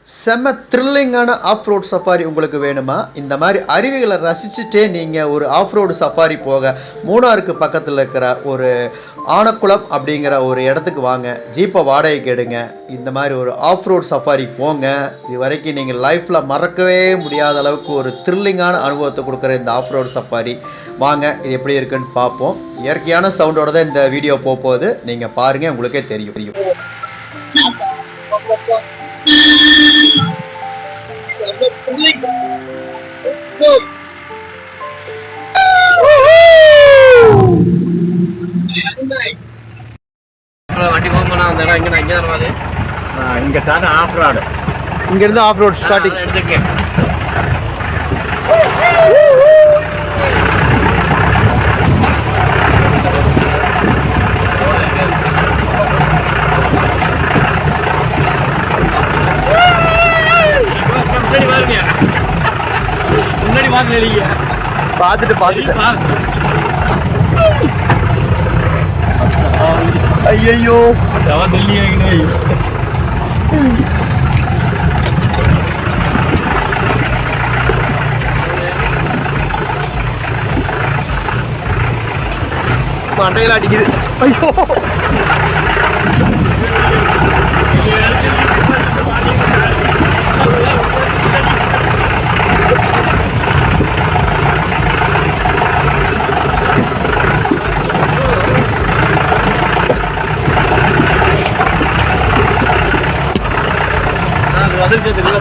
செம்ம த்ரில்லிங்கான of road safari உங்களுக்கு வேணுமா? இந்த மாதிரி அருவிகளை ரசிச்சுட்டே நீங்கள் ஒரு ஆஃப் ரோடு சஃபாரி போக மூணாருக்கு பக்கத்தில் இருக்கிற ஒரு ஆனக்குளம் அப்படிங்கிற ஒரு இடத்துக்கு வாங்க. ஜீப்பை வாடகைக்கு எடுங்க. இந்த மாதிரி ஒரு ஆஃப் ரோட் சஃபாரி போங்க. இது வரைக்கும் நீங்கள் லைஃப்பில் மறக்கவே முடியாத அளவுக்கு ஒரு த்ரில்லிங்கான அனுபவத்தை கொடுக்குற இந்த ஆஃப் ரோட் சஃபாரி வாங்க. இது எப்படி இருக்குன்னு பார்ப்போம். இயற்கையான சவுண்டோட தான் இந்த வீடியோ போகுது. நீங்கள் பாருங்கள், உங்களுக்கே தெரியும். வண்டி போகணும் அந்த இடம் இங்கே தான் ஆஃப் ரோடு. இங்கேருந்து ஆஃப் ரோட் ஸ்டார்டிங். எடுத்துக்க முன்னாடி பார்த்துட்டு ஐயோ மண்டையில் அடிக்குது. ஐயோ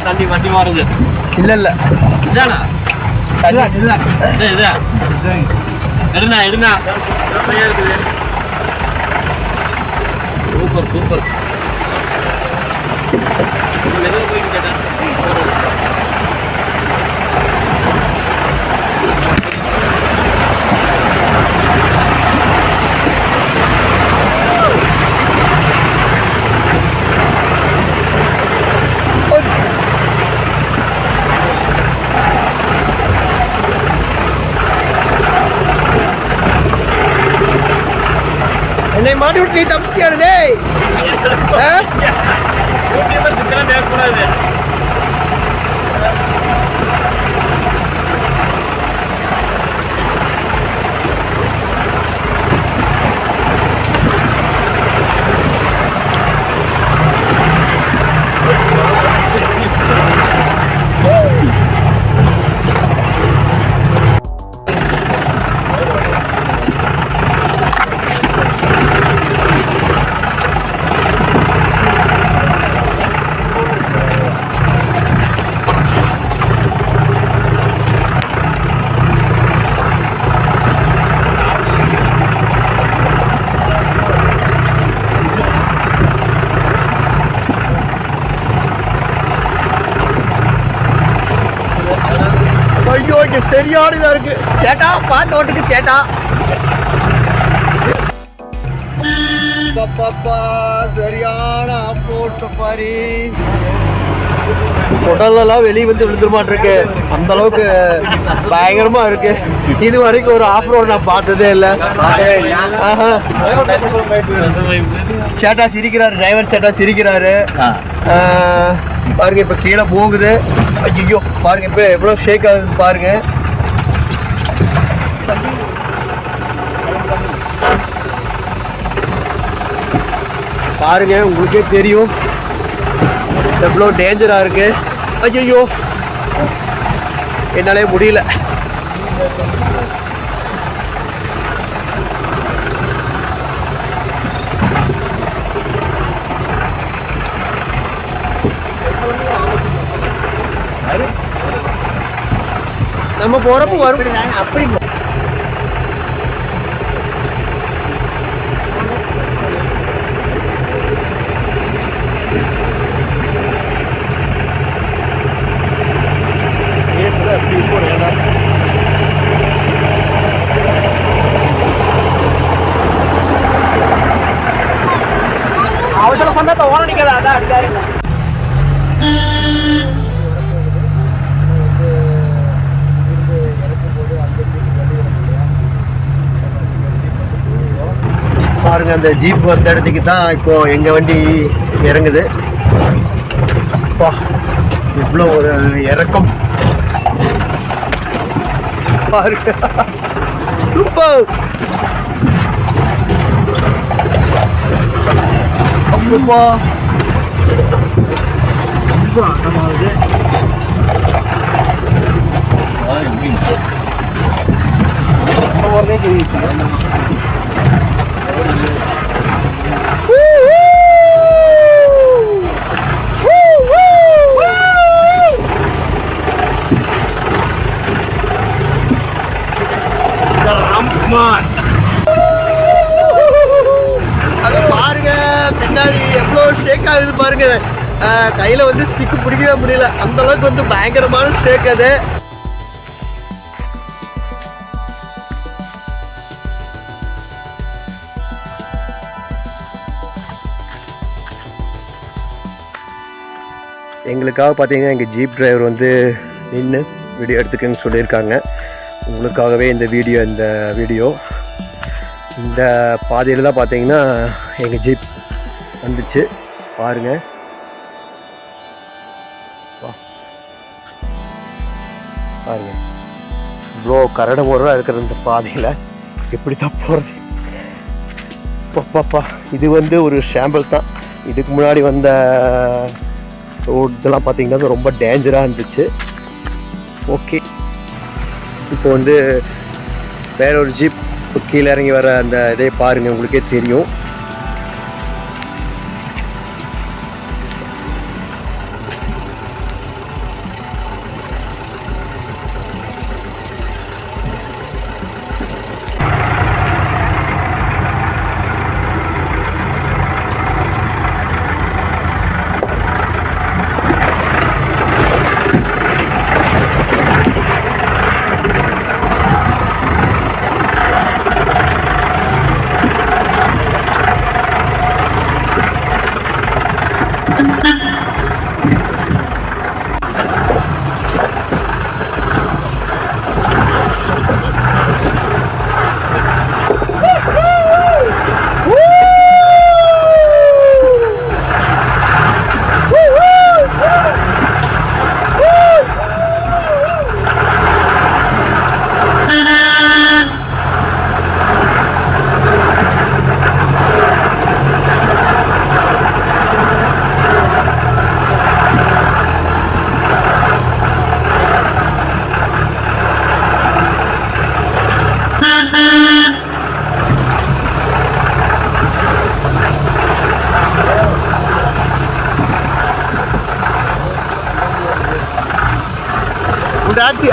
தண்ணி வண்டி மாறுது. இல்ல இதானா எடுனா எடுனா இருக்குது. Super super. என்னை மாட்டி விட்டு நீ தப்பிச்சிட்டியானே. பேசக்கூடாது. சரியான இதா இருக்கு. கேட்டா பார்த்த ஓட்டுக்கு கேட்டா சரியான ஆஃப் ரோட் சஃபாரி. உடலெல்லாம் வெளியே வந்து விழுந்துருமான் இருக்கு. அந்த அளவுக்கு பயங்கரமா இருக்கு. இது வரைக்கும் ஒரு ஆஃப் ரோடு நான் பார்த்ததே இல்லை. சேட்டா சிரிக்கிறாரு, டிரைவர் சேட்டா சிரிக்கிறாரு. பாருங்க இப்ப கீழே போகுது. ஐயோ பாருங்க இப்ப எவ்வளவு ஷேக் ஆகுதுன்னு பாருங்க. பாருங்க உங்களுக்கே தெரியும் எவ்வளோ டேஞ்சரா இருக்கு. ஐயோ என்னாலே முடியல. நம்ம போறப்ப வரும் அப்படி அவசர சந்தத்தை ஓரணிக்காத. அதான் அடிக்காரு. பாருங்க அந்த ஜீப் வந்த இடத்துக்கு தான் இப்போ எங்க வண்டி இறங்குது. அப்பா இவ்வளோ ஒரு இறக்கம் பாருங்க. சூப்பர். அப்பா ரொம்ப ஆட்டமாகுது. அது பாருங்க பின்னாடி எவ்வளோ ஷேக் ஆகுது பாருங்க. கையில வந்து ஸ்டிக்கு பிடிக்கவே முடியல, அந்த அளவுக்கு வந்து பயங்கரமான ஷேக் அது. எங்களுக்காக பார்த்தீங்கன்னா எங்கள் ஜீப் டிரைவர் வந்து நின்று வீடியோ எடுத்துக்கன்னு சொல்லியிருக்காங்க. உங்களுக்காகவே இந்த வீடியோ இந்த பாதையில் தான் பார்த்தீங்கன்னா எங்கள் ஜீப் வந்துச்சு பாருங்கள். பாருங்க இவ்வளோ கரடு முரடாக இருக்கிற இந்த பாதையில் எப்படி தான் போகிறது. பாப்பா இது வந்து ஒரு ஷாம்பிள் தான். இதுக்கு முன்னாடி வந்த ரோடெல்லாம் பார்த்தீங்கன்னா ரொம்ப டேஞ்சராக இருந்துச்சு. ஓகே இப்போ வந்து வேற ஒரு ஜீப் கீழே இறங்கி வர அந்த இதே பாருங்கள், உங்களுக்கே தெரியும்.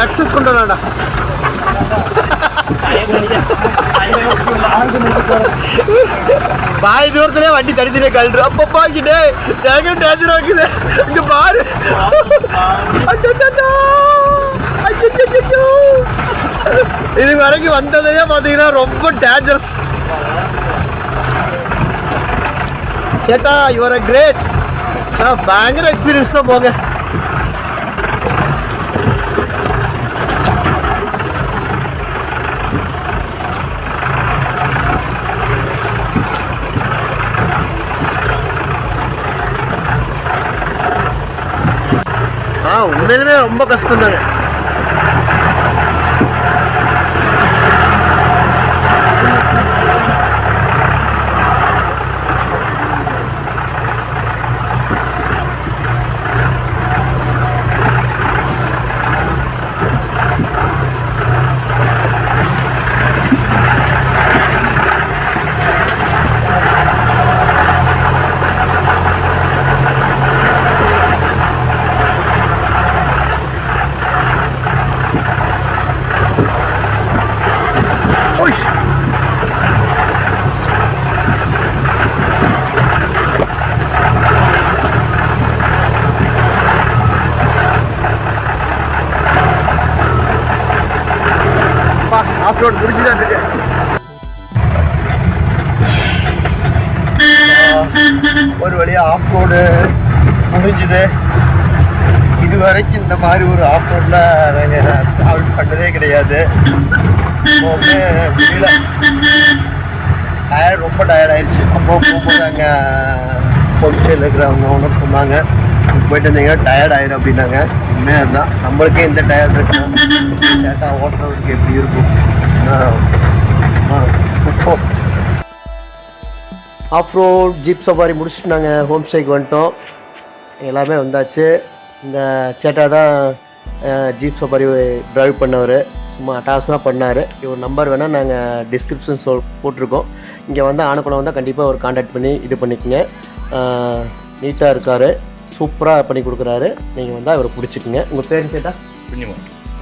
அக்சஸ் பண்ணுறாடா பாய் தூரத்திலே வண்டி தடுத்துட்டே கழுறு. அப்பப்பா கிட்டே டேஞ்சரா இருக்குது. இங்க பாரு இது வரைக்கும் வந்ததையே பார்த்தீங்கன்னா ரொம்ப டேஞ்சரஸ். சேட்டா யுவர் அ கிரேட். பயங்கர எக்ஸ்பீரியன்ஸ் தான் போங்க. உண்மையிலுமே ரொம்ப கஷ்டம் தாங்க. ஆஃப் ரோட் முடிச்சுதான் இருக்கு. ஒரு வழியாக ஆஃப் ரோடு முடிஞ்சுது. இது வரைக்கும் இந்த மாதிரி ஒரு ஆஃப் ரோடில் நாங்கள் ட்ராவல் பண்ணதே கிடையாது. முடியல, டயர்ட் ரொம்ப டயர்ட் ஆயிடுச்சு. அப்போ போகும்போது அங்கே பொலிசையில் இருக்கிறவங்க ஒன்று சொன்னாங்க, போயிட்டு இருந்தீங்கன்னா டயர்ட் ஆயிடும் அப்படின்னாங்க. உண்மையாக அதுதான், நம்மளுக்கே இந்த டயர்ட் இருக்கும், சேட்டா ஓட்டுறதுக்கு எப்படி இருக்கும். ஆஃப் ரோட் ஜீப் சஃபாரி முடிச்சுட்டு நாங்கள் ஹோம் ஸ்டேக்கு வந்துட்டோம். எல்லாமே வந்தாச்சு. இந்த சேட்டா தான் ஜீப் சஃபாரி ட்ரைவ் பண்ணவர், சும்மா அட்டாசமாக பண்ணார். இவர் நம்பர் வேணால் நாங்கள் டிஸ்கிரிப்ஷன் போட்டிருக்கோம். இங்கே வந்து ஆனக்குளம் வந்தால் கண்டிப்பாக ஒரு கான்டாக்ட் பண்ணி இது பண்ணிக்கோங்க. நீட்டாக இருக்கார், சூப்பராக பண்ணி கொடுக்குறாரு. நீங்கள் வந்தால் அவரை பிடிச்சிக்குங்க. உங்கள் பேர் கேட்டால்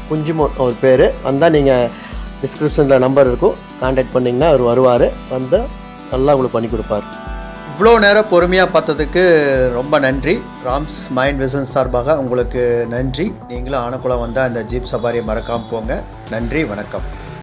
குஞ்சுமோன் அவர் பேர். வந்தால் நீங்கள் டிஸ்கிரிப்ஷனில் நம்பர் இருக்கும், கான்டாக்ட் பண்ணிங்கன்னா அவர் வருவார். வந்து நல்லா உங்களுக்கு பண்ணி கொடுப்பார். இவ்வளோ நேரம் பொறுமையாக பார்த்ததுக்கு ரொம்ப நன்றி. ராம்ஸ் மைண்ட் விசன் சார்பாக உங்களுக்கு நன்றி. நீங்களும் ஆனக்குளம் வந்தால் அந்த ஜீப் சஃபாரியை மறக்காமல் போங்க. நன்றி, வணக்கம்.